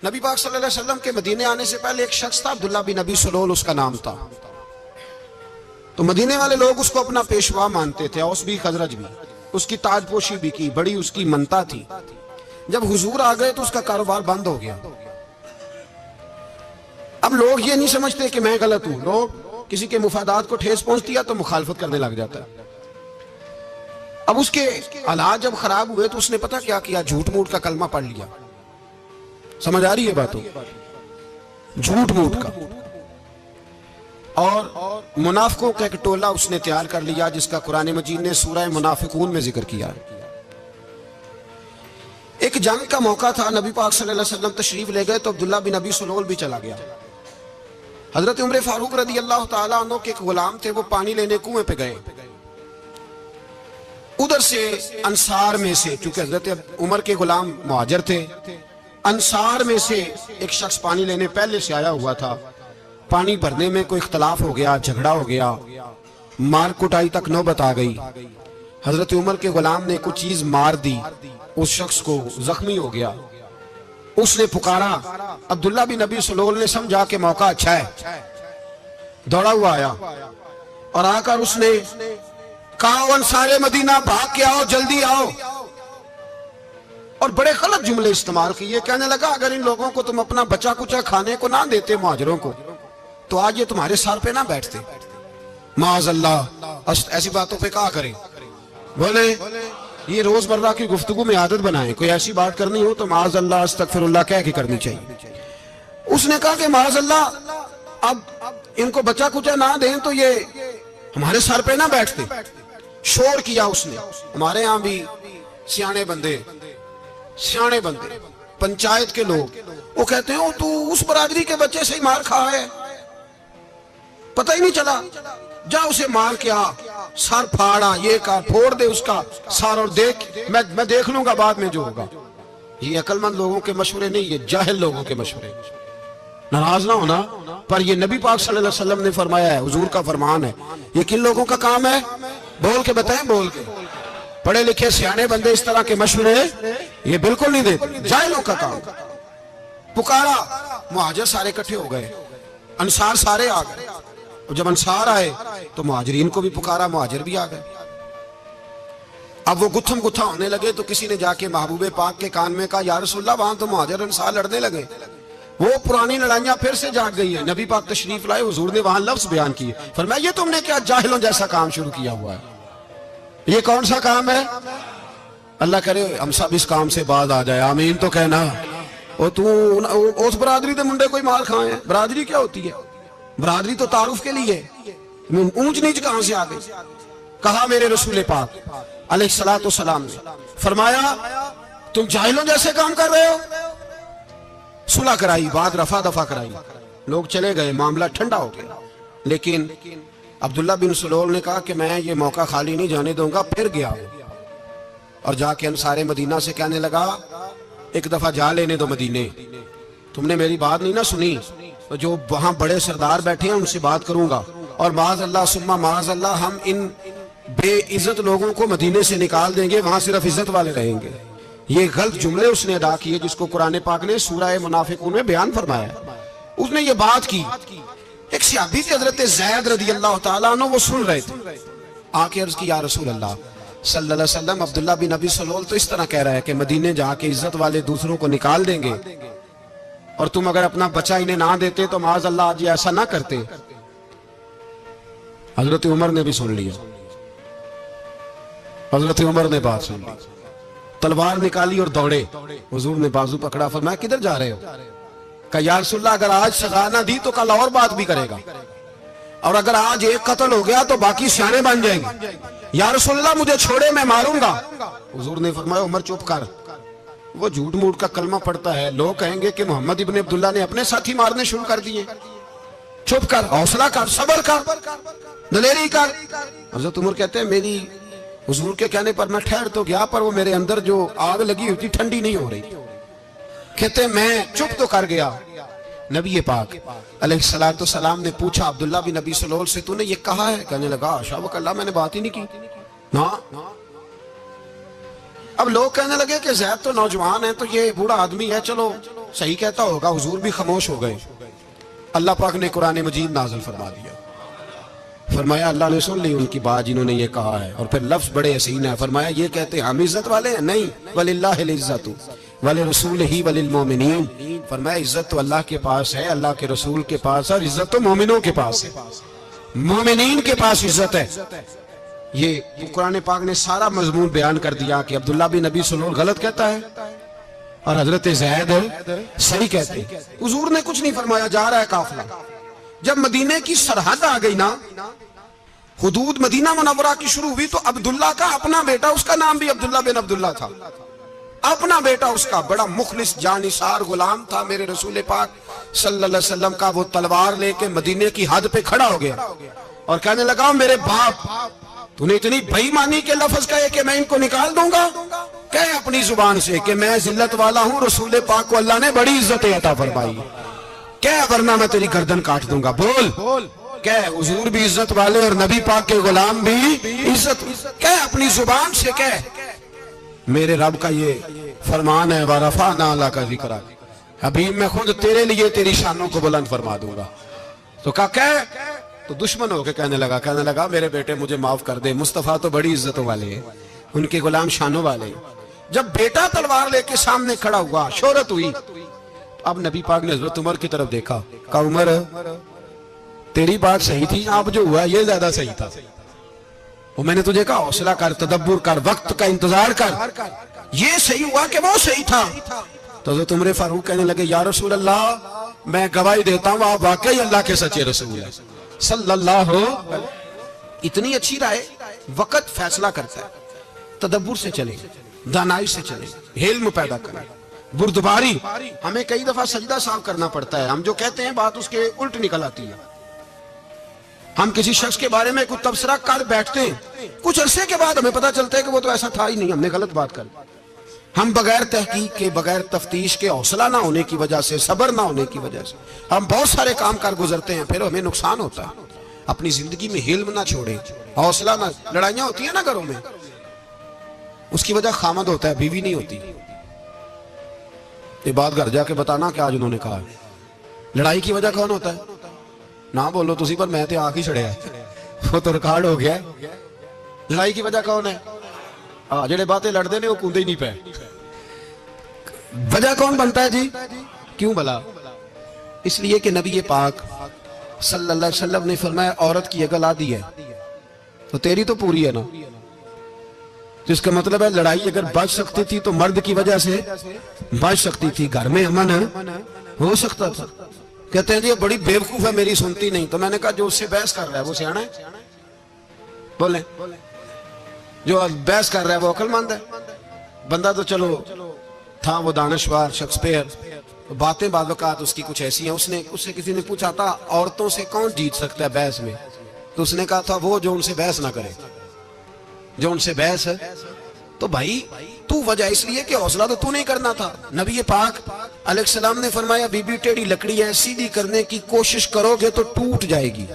नबी पाक सल्लल्लाहु अलैहि वसल्लम के मदीने आने से पहले एक शख्स था, अब्दुल्ला बिन नबी सलोल उसका नाम था। तो मदीने वाले लोग उसको अपना पेशवा मानते थे, औस भी खजरज भी। उसकी ताजपोशी भी की, बड़ी उसकी मनता थी। जब हुजूर आ गए तो उसका कारोबार बंद हो गया। अब लोग ये नहीं समझते कि मैं गलत हूं, लोग किसी के मुफादात को ठेस पहुंचती है तो मुखालफत करने लग जाता है। अब उसके हालात जब खराब हुए तो उसने पता क्या किया, झूठ मूठ का कलमा पढ़ लिया। समझ आ रही है बातों, झूठ मूठ का। और मुनाफिकों का एक टोला उसने तैयार कर लिया, जिसका कुरान मजीद ने सूरह मुनाफिकून में जिक्र किया। एक जंग का मौका था, नबी पाक सल्लल्लाहु अलैहि वसल्लम तशरीफ ले गए तो अब्दुल्ला बिन नबी सलोल भी चला गया। हजरत उमर फारूक रदी अल्लाह ताला अन्हु के एक गुलाम थे, वो पानी लेने कुएं पे गए। उधर से अंसार में से, चूंकि हजरत उमर के गुलाम मुहाजिर थे, अंसार में से एक शख्स पानी लेने पहले से आया हुआ था। पानी भरने में कोई इख्तलाफ हो गया, झगड़ा हो गया, मार कुटाई तक नौबत आ गई। हजरत उमर के गुलाम ने कुछ चीज मार दी, उस शख्स को जख्मी हो गया। उसने पुकारा, अब्दुल्ला बिन नबी सलोल ने समझा कि मौका अच्छा है, दौड़ा हुआ आया और आकर उसने कहा, अंसारे मदीना भाग के आओ, जल्दी आओ। और बड़े गलत जुमले इस्तेमाल किए। कहने लगा, अगर इन लोगों को तुम अपना बचा कुचा खाने को ना देते मुहाजिरों को, तो आज ये तुम्हारे सर पे ना बैठते। माअज़ल्लाह, ऐसी बातों पे कहा करें। बोले ये रोजमर्रा की गुफ्तगू में आदत बनाए, कोई ऐसी बात करनी हो तो माअज़ल्लाह अस्तगफिरुल्लाह कह के करनी चाहिए। उसने कहा कि माअज़ल्लाह, अब इनको बचा कुचा ना दें तो ये हमारे सर पे ना बैठते। शोर किया उसने। हमारे यहाँ भी सियाने बंदे पंचायत के लोग, वो कहते हैं, तू उस बरादरी के बच्चे से ही मार खा है, पता ही नहीं चला, जा उसे मार के आ, सर फाड़ा, ये का फोड़ दे उसका सर, और देख मैं देख लूंगा बाद में जो होगा। ये अक्लमंद लोगों के मशवरे नहीं, ये जाहिल लोगों के मशवरे। नाराज ना होना, पर ये नबी पाक सल्लल्लाहु अलैहि वसल्लम ने फरमाया है, हुजूर का फरमान है। ये किन लोगों का काम है? बोल के बताएं, बोल के। पढ़े लिखे सियाने बंदे इस तरह के मशवरे ये बिल्कुल नहीं देते, जाहिलों का काम। पुकारा, मुहाजिर सारे इकट्ठे हो गए, अंसार सारे आ गए। और जब अंसार आए तो मुहाजिरीन को भी पुकारा, मुहाजिर भी आ गए। अब वो गुत्थम गुत्था होने लगे तो किसी ने जाके महबूबे पाक के कान में कहा, या रसूलल्लाह, वहां तो मुहाजिर अंसार लड़ने लगे, वो पुरानी लड़ाइयां फिर से जाग गई है। नबी पाक तशरीफ लाए, हुजूर ने वहां लफ्ज बयान किए, फरमाया, ये तुमने क्या जाहिलों जैसा काम शुरू किया हुआ है? ये कौन सा काम है? अल्लाह करे हम सब इस काम से बाज आ जाए, आमीन तो कहना। और तू उस बरादरी के मुंडे कोई मार खाए? बरादरी क्या होती है? बरादरी तो तारुफ के लिए, ऊंच नीच कहां से आ गई? कहा मेरे रसूल पाक अलैहिस्सलातु सलाम ने, फरमाया, तुम जाहिलों जैसे काम कर रहे हो। सुलह कराई, बात रफा दफा कराई, लोग चले गए, मामला ठंडा हो गया। लेकिन अब्दुल्ला बिन सलोल ने कहा कि मैं ये मौका खाली नहीं जाने दूंगा। फिर गया और जाके अंसारे मदीना से कहने लगा, एक दफा जा लेने दो मदीने, तुमने मेरी बात नहीं ना सुनी, तो जो वहां बड़े सरदार बैठे हैं उनसे बात करूंगा, और माज़अल्लाह सुम्मा माज़अल्लाह, हम इन बेइज्जत लोगों को मदीने से निकाल देंगे, वहां सिर्फ इज्जत वाले रहेंगे। ये गलत जुमले उसने अदा किए, जिसको कुरान पाक ने सूरह मुनाफिकून में बयान फरमाया। उसने ये बात की। एक सहाबी थे हजरत ज़ैद रदी अल्लाह ताला अन्हु, वो सुन रहे थे। आके अर्ज की, या रसूल अल्लाह सल्लल्लाहु अलैहि वसल्लम, अब्दुल्ला बिन नबी सलोल तो इस तरह कह रहा है कि मदीने जाके इज्जत वाले दूसरों को निकाल देंगे, और तुम अगर अपना बच्चा इन्हें ना देते तो माज़अल्लाह आज ऐसा ना करते। हजरत उमर ने भी सुन लिया, हजरत उमर ने बात सुन ली, तलवार निकाली और दौड़े। हुजूर ने बाजू पकड़ा, फरमाया, किधर जा रहे हो? कहा, या रसूलल्लाह, अगर आज सजा ना दी तो कल और बात भी करेगा, और अगर आज एक कत्ल हो गया तो बाकी सियाने बन जाएंगे। या रसूलल्लाह, मुझे छोड़े, मैं मारूंगा। हुजूर ने फरमाया, उमर चुप कर, वो झूठ मूठ का कलमा पढ़ता है, लोग कहेंगे कि मोहम्मद इब्ने अब्दुल्ला ने अपने साथी मारने शुरू कर दिए। चुप कर, हौसला कर, सब्र कर, दलेरी कर। हजरत उमर कहते हैं, मेरी हुजूर के कहने पर मैं ठहर तो गया, पर वो मेरे अंदर जो आग लगी हुई थी ठंडी नहीं हो रही। कहते मैं चुप तो कर गया। नबी पाक अलैहिस्सलातु सलाम ने पूछा अब्दुल्ला बिन नबी सलोल से, तूने ये कहा है? कहने लगा, शाबक अल्लाह, मैंने बात ही नहीं की ना। अब लोग कहने लगे कि ज़ैद तो नौजवान है, तो ये बूढ़ा आदमी है, चलो सही कहता होगा, हुजूर भी खामोश हो गए। अल्लाह पाक ने कुरान मजीद नाज़िल फरमा दिया, फरमाया अल्लाह ने सुन ली उनकी बात जिन्होंने ये कहा है। और फिर लफ्ज बड़े हसीन है, फरमाया ये कहते हैं हम इज्जत वाले हैं, नहीं, वलिल्लाहिल इज्जतु वली रसूलिही वलिल मोमिनीन। फरमाया इज्जत तो अल्लाह के पास है, अल्लाह के रसूल के पास है, और इज्जत तो मोमिनों के पास है, मोमिनीन के पास इज्जत है। ये कुरान पाक ने सारा मजमून बयान कर दिया कि अब्दुल्ला बिन नबी सल्लल्लाहु गलत कहता है और हजरत ज़ैद सही कहते हैं। हुजूर ने कुछ नहीं फरमाया, जा रहा है काफिला। जब मदीने की सरहद आ गई ना, हुदूद मदीना मुनव्वरा की शुरू हुई, तो अब्दुल्ला का अपना बेटा, उसका नाम भी अब्दुल्ला बिन अब्दुल्ला था, अपना बेटा उसका बड़ा मुखलिस जानिसार गुलाम था मेरे रसूल पाक सल्लल्लाहु अलैहि वसल्लम का। वो तलवार लेके मदीने की हद पे खड़ा हो गया और कहने लगा, मेरे बाप, तूने इतनी बेईमानी के लफ्ज कहे कि मैं इनको निकाल दूंगा? कहे अपनी जुबान से कि मैं जिल्लत वाला हूं, रसूल पाक को अल्लाह ने बड़ी इज्जत अता फरमाई, क्या वरना मैं तेरी गर्दन काट दूंगा। बोल क्या, हुजूर भी इज्जत वाले और नबी पाक के गुलाम भी इज्जत, क्या अपनी जुबान से कह, मेरे रब का ये फरमान है, वरफअना लका ज़िक्रा, अभी मैं खुद तेरे लिए तेरी शानों को बुलंद फरमा दूंगा। तो कहा तो दुश्मन होके कहने लगा मेरे बेटे मुझे माफ कर दे, मुस्तफा तो बड़ी इज्जतों वाले हैं, उनके गुलाम शानों वाले। जब बेटा तलवार लेके सामने खड़ा हुआ, शोहरत हुई, अब नबी पाक ने हज़रत उमर की तरफ देखा, कहा उमर तेरी बात सही थी, अब जो हुआ ये ज्यादा सही था। वो मैंने तुझे कहा हौसला कर, तदब्बुर कर, वक्त का इंतजार कर, ये सही हुआ कि वो सही था। तो हज़रत उमर फारूक कहने लगे, या रसूल अल्लाह, मैं गवाही देता हूँ आप वाकई अल्लाह के सच्चे रसूल हैं सल्लल्लाहु। इतनी अच्छी राय, वक्त फैसला करता है, तदब्बुर से चले, दानाई से चले, हिल्म पैदा करें, बुर्दबारी। हमें कई दफा सजदा साफ करना पड़ता है, हम जो कहते हैं बात उसके उल्ट निकल आती है। हम किसी शख्स के बारे में कुछ तबसरा कर बैठते हैं, कुछ अरसे के बाद हमें पता चलता है कि वो तो ऐसा था ही नहीं, हमने गलत बात कर। हम बगैर तहकीक के, बगैर तफ्तीश के, हौसला ना होने की वजह से, सब्र ना होने की वजह से हम बहुत सारे काम कर गुजरते हैं, फिर हमें नुकसान होता है। अपनी जिंदगी में हिल्म ना छोड़े, हौसला ना, लड़ाइयां होती है ना घरों में, उसकी वजह खामद होता है, बीवी नहीं होती। ये बात घर जाके बताना कि आज उन्होंने कहा लड़ाई की वजह कौन होता है, ना बोलो तुसी, पर मैं तो आख ही छड़िया, वो तो रिकॉर्ड हो गया। लड़ाई की वजह कौन है? जेड़े बातें लड़ते ने वो कूदे ही नहीं पे। वजह कौन बनता है जी? क्यों भला? इसलिए कि नबी पाक सल्लल्लाहु अलैहि वसल्लम ने फरमाया, औरत की अकल आधी है तो तेरी तो पूरी है ना। जिसका मतलब है लड़ाई अगर बच सकती थी तो मर्द की वजह से बच सकती थी, घर में अमन हो सकता था। कहते हैं जी बड़ी बेवकूफ है, मेरी सुनती नहीं। तो मैंने कहा जो उससे बहस कर रहा है वो सियाना है? बोले जो बहस कर रहा है वो अक्लमंद है? बंदा तो चलो था वो दानिशवार, शेक्सपियर, बातें बाज़ उसकी कुछ ऐसी हैं। उससे किसी ने पूछा था औरतों से कौन जीत सकता है बहस में, तो उसने कहा था वो जो उनसे बहस ना करे, जो उनसे बहस है। तो भाई तू वजह इसलिए कि हौसला तो तू नहीं करना था। नबी पाक अलैहिस्सलाम ने फरमाया, बीबी टेढ़ी लकड़ी है, सीधी करने की कोशिश करोगे तो टूट जाएगी,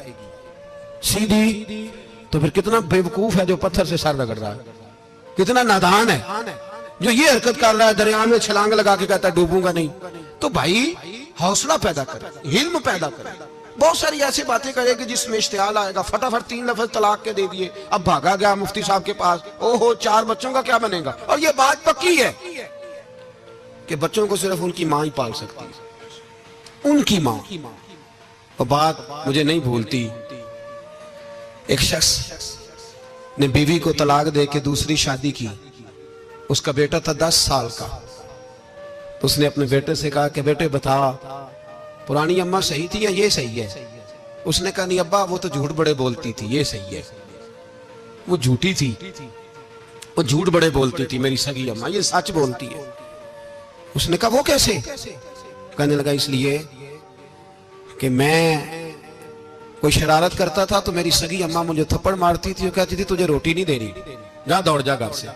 सीधी तो फिर कितना बेवकूफ है जो पत्थर से सर रगड़ रहा है, कितना नादान है जो ये हरकत कर रहा है, दरिया में छलांग लगा के कहता है डूबूंगा नहीं। तो भाई हौसला पैदा कर, हिल्म पैदा कर। बहुत सारी ऐसी बातें करेगी जिसमें इश्तियाल आएगा, फटाफट 3 लफ्ज तलाक के दे दिए, अब भागा गया मुफ्ती साहब के पास, ओहो 4 बच्चों का क्या बनेगा। और ये बात पक्की है कि बच्चों को सिर्फ उनकी मां ही पाल सकती है, उनकी मां। और बात मुझे नहीं भूलती, एक शख्स ने बीवी को तलाक दे के दूसरी शादी की, उसका बेटा था 10 साल का। तो उसने अपने बेटे से कहा कि बेटे बता पुरानी अम्मा सही थी या ये सही है? उसने कहा नहीं अब्बा वो तो झूठ बड़े बोलती थी, ये सही है। वो झूठी थी, वो झूठ बड़े बोलती थी मेरी सगी अम्मा, ये सच बोलती है। उसने कहा वो कैसे? कहने लगा इसलिए कि मैं कोई शरारत करता था तो मेरी सगी अम्मा मुझे थप्पड़ मारती थी, वो कहती थी तुझे रोटी नहीं देनी, जा दौड़ जा घर से।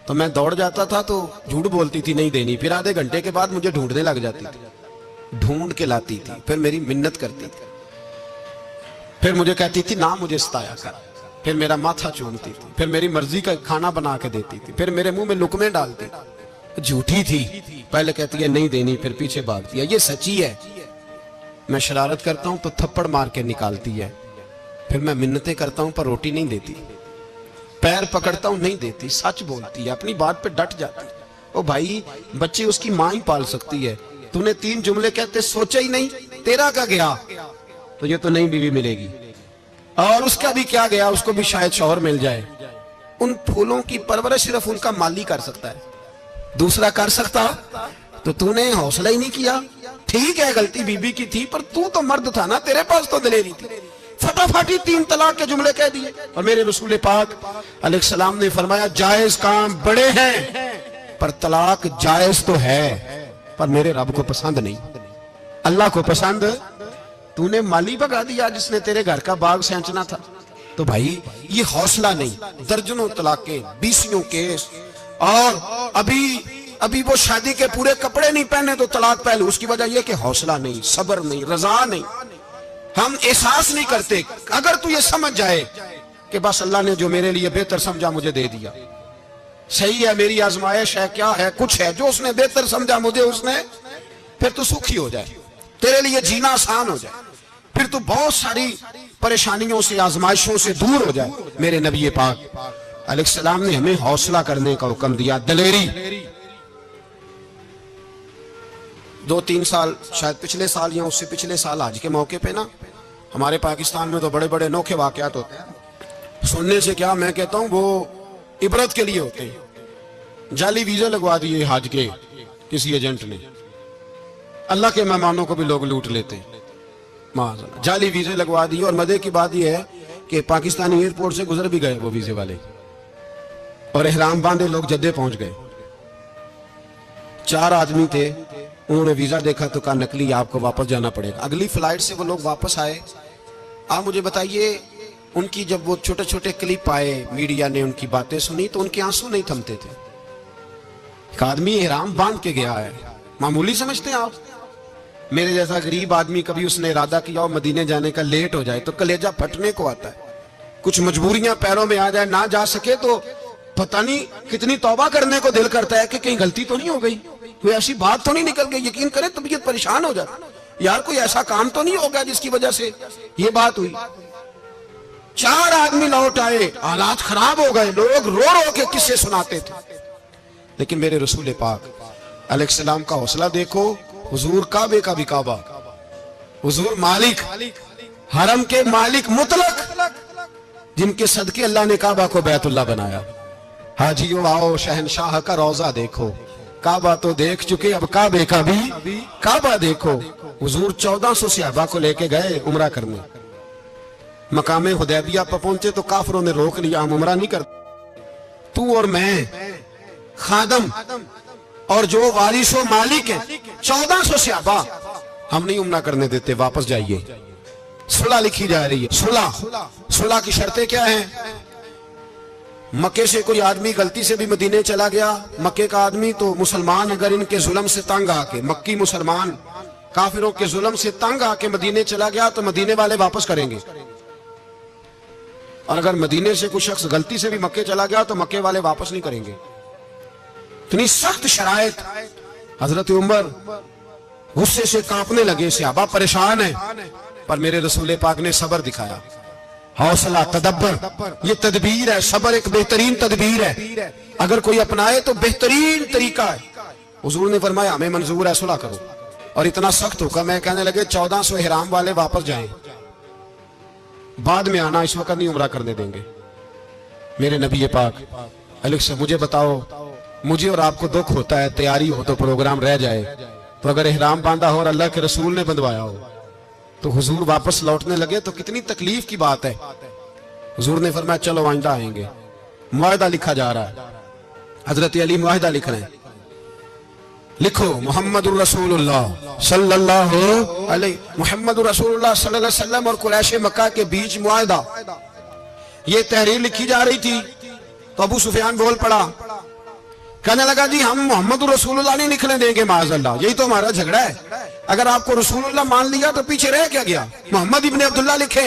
तो मैं दौड़ जाता था तो झूठ बोलती थी नहीं देनी, फिर आधे घंटे के बाद मुझे ढूंढने लग जाती थी, ढूंढ के लाती थी, फिर मेरी मिन्नत करती थी, फिर मुझे कहती थी ना मुझे सताया कर, फिर मेरा माथा चूमती थी, फिर मेरी मर्जी का खाना बना के देती थी, फिर मेरे मुंह में लुकमे डालती थी। झूठी थी, पहले कहती है नहीं देनी, फिर पीछे भागती है। ये सच्ची है। मैं शरारत करता हूं तो थप्पड़ मार के निकालती है, फिर मैं मिन्नतें करता हूं पर रोटी नहीं देती, पैर पकड़ता हूं नहीं देती, सच बोलती है, अपनी बात पे डट जाती है। ओ भाई, बच्चे उसकी मां ही पाल सकती है। तूने 3 जुमले कहते सोचा ही नहीं, तेरा क्या गया? तो ये तो नई बीवी मिलेगी, और उसका भी क्या गया, उसको भी शायद शौहर मिल जाए। उन फूलों की परवरिश सिर्फ उनका माली कर सकता है, दूसरा कर सकता? तो तूने हौसला ही नहीं किया। ठीक है, गलती बीबी की थी, पर तू तो मर्द था ना, तेरे पास तो दलेरी थी। फटाफटी 3 तलाक के जुमले कह दिए। और मेरे रसूल पाक अलैहिस्सलाम ने फरमाया, जायज काम बड़े हैं, पर तलाक जायज तो है, पर मेरे रब को पसंद नहीं, अल्लाह को पसंद। तूने माली भगा दिया जिसने तेरे घर का बाग सेंचना था। तो भाई ये हौसला नहीं, दर्जनों तलाके, 20 केस, और अभी वो शादी के पूरे कपड़े नहीं पहने तो तलाक पहले। उसकी वजह यह कि हौसला नहीं, सब्र नहीं, रजा नहीं, हम एहसास नहीं करते। अगर तू ये समझ जाए कि बस अल्लाह ने जो मेरे लिए बेहतर समझा मुझे दे दिया, सही है, मेरी आजमाइश है, क्या है, कुछ है, जो उसने बेहतर समझा मुझे उसने, फिर तू सुखी हो जाए, तेरे लिए जीना आसान हो जाए, फिर तू बहुत सारी परेशानियों से, आजमाइशों से दूर हो जाए। मेरे नबी पाक अलैहिस्सलाम ने हमें हौसला करने का हुक्म दिया, दलेरी। 2-3 साल, शायद पिछले साल या उससे पिछले साल आज के मौके पे ना, हमारे पाकिस्तान में तो बड़े बड़े अनोखे वाकयात होते हैं। सुनने से क्या, मैं कहता हूं वो इबरत के लिए होते हैं। जाली वीजा लगवा दिए हज के किसी एजेंट ने, अल्लाह के मेहमानों को भी लोग लूट लेते हैं। जाली वीजे लगवा दिए, और मजे की बात यह है कि पाकिस्तानी एयरपोर्ट से गुजर भी गए वो वीजे वाले, और एहराम बांधे लोग जद्दे पहुंच गए। 4 आदमी थे, उन्होंने वीजा देखा तो कहा नकली, आपको वापस जाना पड़ेगा। अगली फ्लाइट से वो लोग वापस आए। आप मुझे बताइए, उनकी जब वो छोटे छोटे क्लिप आए, मीडिया ने उनकी बातें सुनी, तो उनके आंसू नहीं थमते थे। एक आदमी एहराम बांध के गया है, मामूली समझते हैं आप? मेरे जैसा गरीब आदमी, कभी उसने इरादा किया और मदीने जाने का लेट हो जाए तो कलेजा फटने को आता है। कुछ मजबूरियां पैरों में आ जाए, ना जा सके तो पता नहीं कितनी तौबा करने को दिल करता है कि कहीं गलती तो नहीं हो गई, कोई ऐसी बात तो नहीं निकल गई। यकीन करें तबीयत परेशान हो जाती, यार कोई ऐसा काम तो नहीं हो गया जिसकी वजह से ये बात हुई। 4 आदमी लौट आए, हालात खराब हो गए, लोग रो रो के किस्से सुनाते थे। लेकिन मेरे रसूल पाक अलैहिस्सलाम का हौसला देखो। हुजूर काबे का भी काबा, हुजूर मालिक, हरम के मालिक मुतलक, जिनके सदके अल्लाह ने काबा को बैतुल्लाह बनाया। हाजियों आओ शहनशाह का रोजा देखो, काबा तो देख चुके, अब काबे का भी काबा देखो। हुजूर 1400 सहाबा को लेके गए उमरा करने। मकामे हुदैबिया पर पहुंचे तो काफिरों ने रोक लिया, हम उमरा नहीं करते। तू और मैं, खादम और जो वारिसो मालिक है, 1400 सहाबा, हम नहीं उमरा करने देते, वापस जाइए। सुलह लिखी जा रही है। सुलह की शर्तें क्या हैं? मक्के से कोई आदमी गलती से भी मदीने चला गया, मक्के का आदमी तो मुसलमान अगर इनके जुल्म से तंग आके, मक्की मुसलमान काफिरों के जुल्म से तंग आके मदीने चला गया तो मदीने वाले वापस करेंगे। और अगर मदीने से कोई शख्स गलती से भी मक्के चला गया तो मक्के वाले वापस नहीं करेंगे। इतनी सख्त शराइत। हजरत उमर गुस्से से कांपने लगे, सहाबा परेशान है, पर मेरे रसूल पाक ने सब्र दिखाया, हौसला, तदब्बर, ये तदबीर है। सब्र एक बेहतरीन तदबीर है, अगर कोई अपनाए तो बेहतरीन तरीका है। हुजूर ने फरमाया हमें मंजूर है, सुलह करो। और इतना सख्त हुक्म है, कहने लगे 1400 इहराम वाले वापस जाएं, बाद में आना, इस वक्त नहीं उम्रा करने देंगे। मेरे नबी पाक अलैहि, मुझे बताओ, मुझे और आपको दुख होता है, तैयारी हो तो प्रोग्राम रह जाए, तो अगर इहराम बांधा हो और अल्लाह के रसूल ने बंधवाया हो तो हुजूर वापस लौटने लगे तो कितनी तकलीफ की बात है। हुजूर ने फरमाया चलो आइंदा आएंगे। मुआहदा लिखा जा रहा है, हजरत अली मुआहदा लिख रहे हैं, लिखो मुहम्मदुर रसूलुल्लाह सल्लल्लाहु अलैहि, मुहम्मदुर रसूलुल्लाह सल्लल्लाहु अलैहि वसल्लम और कुरैश मक्का के बीच मुआहदा। ये तहरीर लिखी जा रही थी तो अबू सुफियान बोल पड़ा, कहने लगा जी हम मुहम्मदुर रसूलुल्लाह नहीं लिखने देंगे माज़अल्लाह, यही तो हमारा झगड़ा है। अगर आपको रसूलुल्लाह मान लिया तो पीछे रह क्या गया, मोहम्मद इब्ने अब्दुल्लाह लिखे।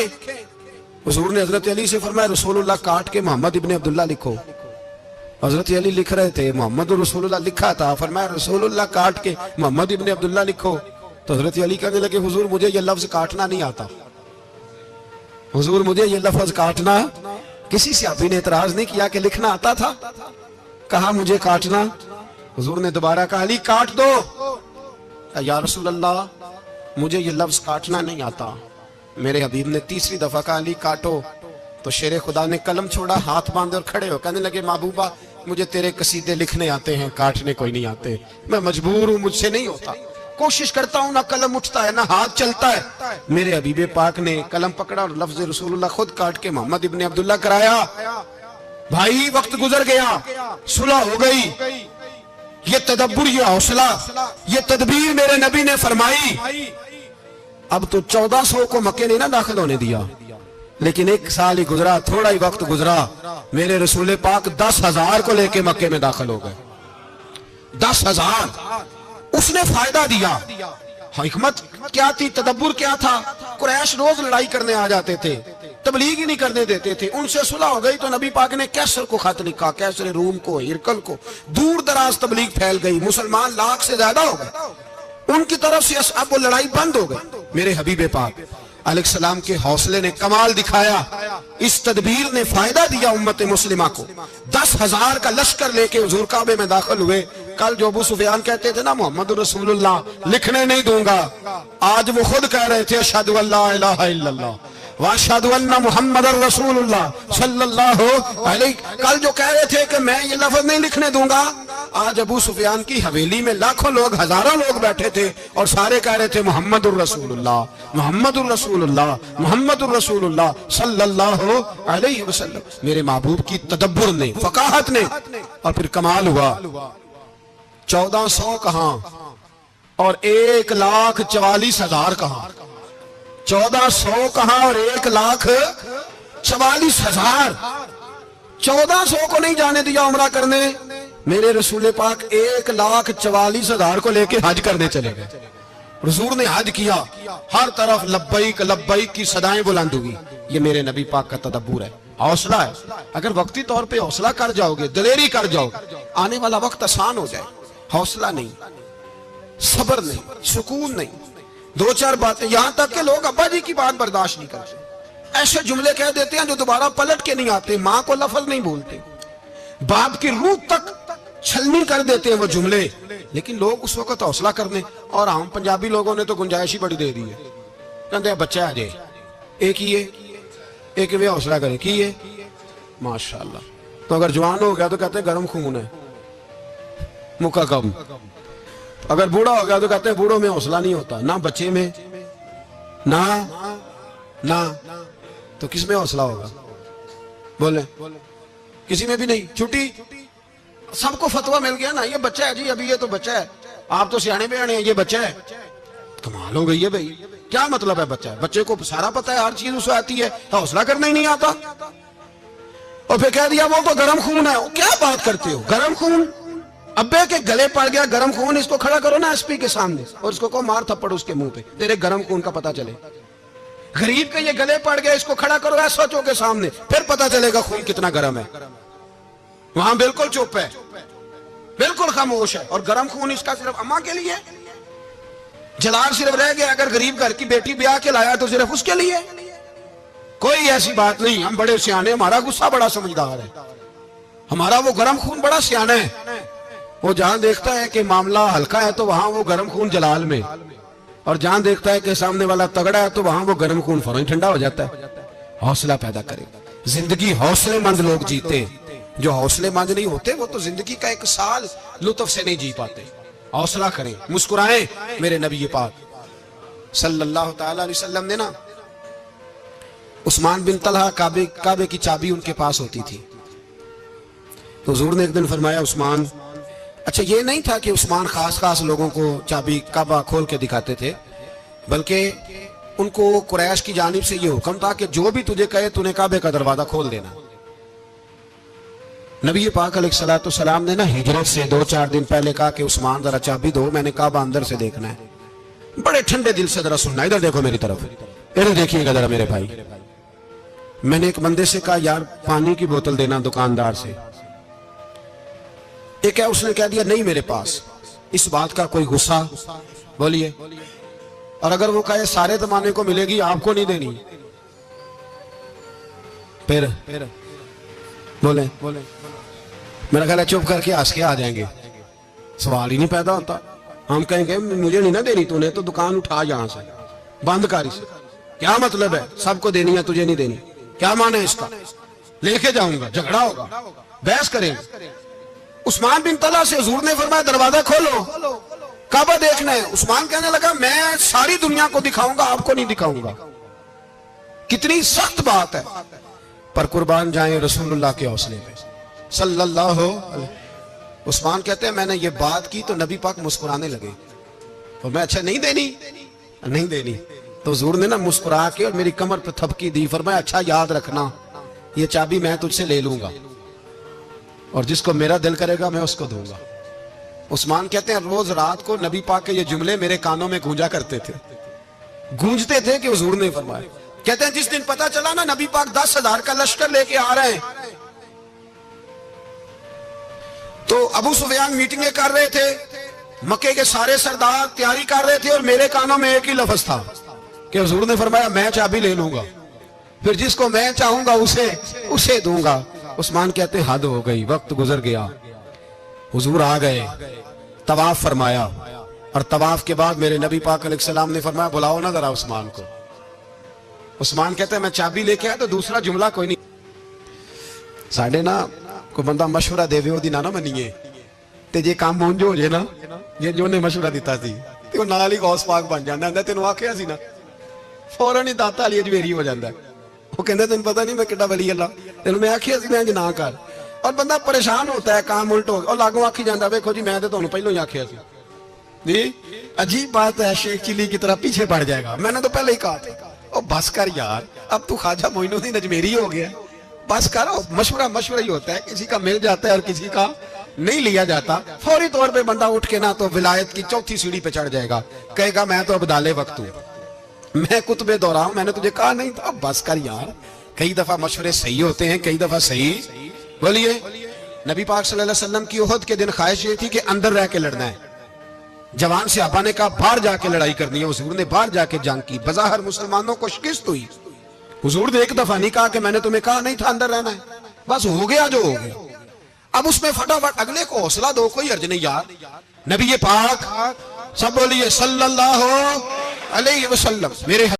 हुजूर ने हजरत अली से फरमाया रसूलुल्लाह काट के मोहम्मद इब्ने अब्दुल्लाह लिखो। हजरत अली लिख रहे थे मोहम्मद रसूलुल्लाह लिखा था, फरमाया रसूलुल्लाह काट के मोहम्मद इब्ने अब्दुल्लाह लिखो। तो हजरत अली कहने लगे हुजूर मुझे ये लफ्ज काटना नहीं आता, हुजूर मुझे ये लफ्ज काटना। किसी सहाबी ने इतराज नहीं किया कि लिखना आता था, कहा मुझे काटना। हुजूर ने दोबारा कहा अली काट दो। या रसूलल्लाह मुझे ये लफ्ज काटना नहीं आता। मेरे हबीब ने तीसरी दफा कहा अली काटो। तो शेरे खुदा ने कलम छोड़ा, हाथ बांधे और खड़े हो कहने लगे महबूबा मुझे तेरे कसीदे लिखने आते हैं, काटने कोई नहीं आते, मैं मजबूर हूं, मुझसे नहीं होता। कोशिश करता हूं, ना कलम उठता है ना हाथ चलता है। मेरे हबीबे पाक ने कलम पकड़ा और लफ्ज रसूलुल्लाह खुद काट के मोहम्मद इब्ने अब्दुल्लाह कराया। भाई वक्त गुजर गया, सुलह हो गई। ये तदब्बुर, ये हौसला, ये तदबीर मेरे नबी ने फरमाई। अब तो 1400 को मक्के ने ना दाखिल होने दिया, लेकिन एक साल ही गुजरा, थोड़ा ही वक्त गुजरा, मेरे रसूल पाक 10,000 को लेके मक्के में दाखिल हो गए। 10,000 उसने फायदा दिया। हिकमत क्या थी, तदब्बुर क्या था? कुरैश रोज लड़ाई करने आ जाते थे, तबलीग ही नहीं करने देते थे। उनसे सुलह हो गई तो नबी पाक ने कैसर को खत लिखा, कैसर रूम को, हिरकल को। दूर दराज तबलीग फैल गई, मुसलमान लाख से ज्यादा हो गए। उनकी तरफ से अब वो लड़ाई बंद हो गई। मेरे हबीबे पाक अलैहिस्सलाम के हौसले ने कमाल दिखाया, इस तदबीर ने फायदा दिया उम्मत मुस्लिमा को। 10,000 का लश्कर लेके हुजूर काबे में दाखिल हुए। कल जो अबू सुफियान कहते थे ना मोहम्मद रसूलुल्लाह लिखने नहीं दूंगा, आज वो खुद कह रहे थे अशहदु अल्ला इलाहा इल्लल्लाह व अशहदु अन्ना मुहम्मदर रसूलुल्लाह सल्लल्लाहु अलैहि। कल जो कह रहे थे कि मैं ये लफ्ज नहीं लिखने दूंगा, आज अबू सुफियान की हवेली में लाखों लोग, हजारों लोग बैठे थे और सारे कह रहे थे मोहम्मदुर रसूलुल्लाह, मोहम्मदुर रसूलुल्लाह, मोहम्मदुर रसूलुल्लाह सल्लल्लाहु अलैहि वसल्लम। मेरे महबूब की तदब्बुर ने, फकाहत ने, और फिर कमाल हुआ। 1400 कहां और 1,44,000 कहां, 1400 कहां और 1,44,000। 1400 को नहीं जाने दिया उम्रा करने। मेरे रसूल पाक 1,44,000 को लेके हज करने चले गए। रसूल ने हज किया, हर तरफ लब्बैक लब्बैक की सदाएं बुलंद हुई। ये मेरे नबी पाक का तदब्बुर है, हौसला है। अगर वक्ती तौर पे हौसला कर जाओगे, दिलेरी कर जाओगे, आने वाला वक्त आसान हो जाए। हौसला नहीं, सब्र नहीं, सुकून नहीं, दो चार बातें, यहां तक के लोग अब्बा जी की बात बर्दाश्त नहीं करते। ऐसे जुमले कह देते हैं जो दोबारा पलट के नहीं आते। मां को लफज नहीं बोलते, बाप की रूह तक छलनी कर देते हैं वो जुमले। लेकिन लोग उस वक्त हौसला करने, और हम पंजाबी लोगों ने तो गुंजाइश ही बड़ी दे दी है। कहते हैं बच्चा आ जाए, एक ही है, एक वे हौसला करे की है माशाल्लाह। तो अगर जवान हो गया तो कहते हैं गर्म खून है, मुका कम। अगर बूढ़ा हो गया तो कहते हैं बूढ़ों में हौसला नहीं होता, ना बच्चे में ना ना, तो किस में हौसला होगा? बोले किसी में भी नहीं। छुट्टी, सबको फतवा मिल गया ना, ये बच्चा है जी, अभी ये तो बच्चा है, आप तो सियाने बयाने हैं, ये बच्चा है। कमाल हो गई है भाई, क्या मतलब है बच्चा है? बच्चे को सारा पता है, हर चीज उसे आती है, हौसला करना ही नहीं आता। और फिर कह दिया वो तो गर्म खून है। क्या बात करते हो, गर्म खून? अब्बे के गले पड़ गया गर्म खून, इसको खड़ा करो ना एसपी के सामने और इसको को मार थप्पड़ उसके मुंह पे, तेरे गर्म खून का पता चले। गरीब के ये गले पड़ गया, इसको खड़ा करो एसओ के सामने, फिर पता चलेगा खून कितना गर्म है। वहां बिल्कुल चुप है, बिल्कुल खामोश है। और गर्म खून इसका सिर्फ अम्मा के लिए, जलाल सिर्फ रह गया अगर गरीब घर की बेटी ब्याह के लाया तो सिर्फ उसके लिए। कोई ऐसी बात नहीं, हम बड़े सियाने, हमारा गुस्सा बड़ा समझदार है, हमारा वो गर्म खून बड़ा सियाना है। वो जहां देखता है कि मामला हल्का है तो वहां वो गर्म खून जलाल में, और जहां देखता है कि सामने वाला तगड़ा है तो वहां वो गर्म खून फौरन ठंडा हो जाता है। हौसला पैदा करे, जिंदगी हौसलेमंद लोग जीते। जो हौसलेमंद नहीं होते वो तो जिंदगी का एक साल लुत्फ से नहीं जी पाते। हौसला करें, मुस्कुराएं। मेरे नबी पाक सल्लल्लाहु तआला अलैहि वसल्लम ने ना, उस्मान बिन तलहा, काबे की चाबी उनके पास होती थी। तो हुजूर ने एक दिन फरमाया उस्मान, अच्छा ये नहीं था कि उस्मान खास खास लोगों को चाबी काबा खोल के दिखाते थे, बल्कि उनको कुरैश की जानिब से ये हुक्म था कि जो भी तुझे कहे तूने काबे का दरवाजा खोल देना। नबी पाक अलैहिस्सलातु वस्सलाम ने ना हिजरत से 2-4 दिन पहले कहा कि उस्मान जरा चाबी दो, मैंने काबा अंदर से देखना है। बड़े ठंडे दिल से जरा सुनना, इधर देखो मेरी तरफ, इधर देखिएगा जरा मेरे भाई। मैंने एक बंदे से कहा यार पानी की बोतल देना दुकानदार से, एक है उसने कह दिया नहीं मेरे पास, इस बात का कोई गुस्सा, बोलिए। और अगर वो कहे सारे जमाने को मिलेगी आपको नहीं देनी, फिर बोले मेरा ख्याल है चुप करके हंस के आ जाएंगे, सवाल ही नहीं पैदा होता। हम कहेंगे मुझे नहीं ना देनी, तूने तो दुकान उठा यहां से, बंद कर इसे। क्या मतलब है सबको देनी है तुझे नहीं देनी, क्या माने इसका, लेके जाऊंगा, झगड़ा होगा, बहस करेंगे। उस्मान बिन तला से हुजूर ने फरमाया दरवाजा खोलो, काबा देखना है। उस्मान कहने लगा मैं सारी दुनिया को दिखाऊंगा, आपको नहीं दिखाऊंगा। कितनी सख्त बात है, पर कुर्बान जाए रसूलुल्लाह के हौसले पे सल्लल्लाहु अलैहि। उस्मान कहते हैं मैंने ये बात की तो नबी पाक मुस्कुराने लगे, और मैं अच्छा नहीं देनी, नहीं देनी। तो हुजूर ने ना मुस्कुरा के और मेरी कमर पे थपकी दी, फरमाया अच्छा याद रखना ये चाबी मैं तुझसे ले लूंगा, और जिसको मेरा दिल करेगा मैं उसको दूंगा। उस्मान कहते हैं रोज रात को नबी पाक के ये जुमले मेरे कानों में गूंजा करते थे, गूंजते थे कि हुजूर ने फरमाया। कहते हैं जिस दिन पता चला ना नबी पाक 10,000 का लश्कर लेके आ रहे हैं, तो अबू सुफियान मीटिंगें कर रहे थे, मक्के के सारे सरदार तैयारी कर रहे थे, और मेरे कानों में एक ही लफ्ज था कि हुजूर ने फरमाया मैं चाबी ले लूंगा, फिर जिसको मैं चाहूंगा उसे दूंगा। उस्मान कहते हद हो गई, वक्त गुजर गया, हुजूर आ गए, तवाफ फरमाया, और तवाफ के बाद मेरे नबी पाक अलैहिस्सलाम ने फरमाया बुलाओ ना जरा उस्मान को। उस्मान कहते हैं मैं चाबी लेके आया तो दूसरा जुमला कोई नहीं। साढ़े ना कोई बंदा मशवरा देवे ओदी ना मनीए, ते जे काम मुंज हो जाए ना, जे जो ने मशवरा दिता सी ते वो नाल ही गौस पाक बन जांदा। तेनों आखिया सी ना, फौरन ही दाता अली अजमेरी हो जाता। वो कहते तेन पता नहीं मैं किड्डा वली अल्लाह, तेन मैं आखिया सी मैं इंज ना कर। और बंदा परेशान होता है, काम उल्ट हो, और लागों आखी जाता वेखो जी मैं तो तुहानू पहलों ही आखिया सी जी। अजीब बात है, शेख चिल्ली की तरह पीछे पड़ जाएगा, मैंने तो पहले ही कहा था। ओ बस कर यार, अब तू ख्वाजा मोइनुद्दीन अजमेरी हो गया, बस करो। मशवरा ही होता है, किसी का मिल जाता है और किसी का नहीं लिया जाता। फौरी तौर पे बंदा उठ के ना तो विलायत की चौथी सीढ़ी पे चढ़ जाएगा, कहेगा मैं तो अब्दाले वक्त हूं, मैं कुतबे दौरा हूं, मैंने तुझे कहा नहीं था। बस कर यार, कई दफा मशवरे सही होते हैं, कई दफा सही। बोलिए नबी पाक सल्लल्लाहु अलैहि वसल्लम की उहद के दिन ख्वाहिश ये थी कि अंदर रह के लड़ना है। जवान सहाबा ने कहा बाहर जाके लड़ाई करनी है, हुजूर ने बाहर जाके जंग की, बज़ाहिर मुसलमानों को शिकस्त हुई। हुजूर ने एक दफा नहीं कहा कि मैंने तुम्हें कहा नहीं था अंदर रहना है, बस हो गया जो हो गया। अब उसमें फटाफट अगले को हौसला दो, कोई अर्ज नहीं यार। नबी पाक सब बोलिए सल्लल्लाहु अलैहि वसल्लम मेरे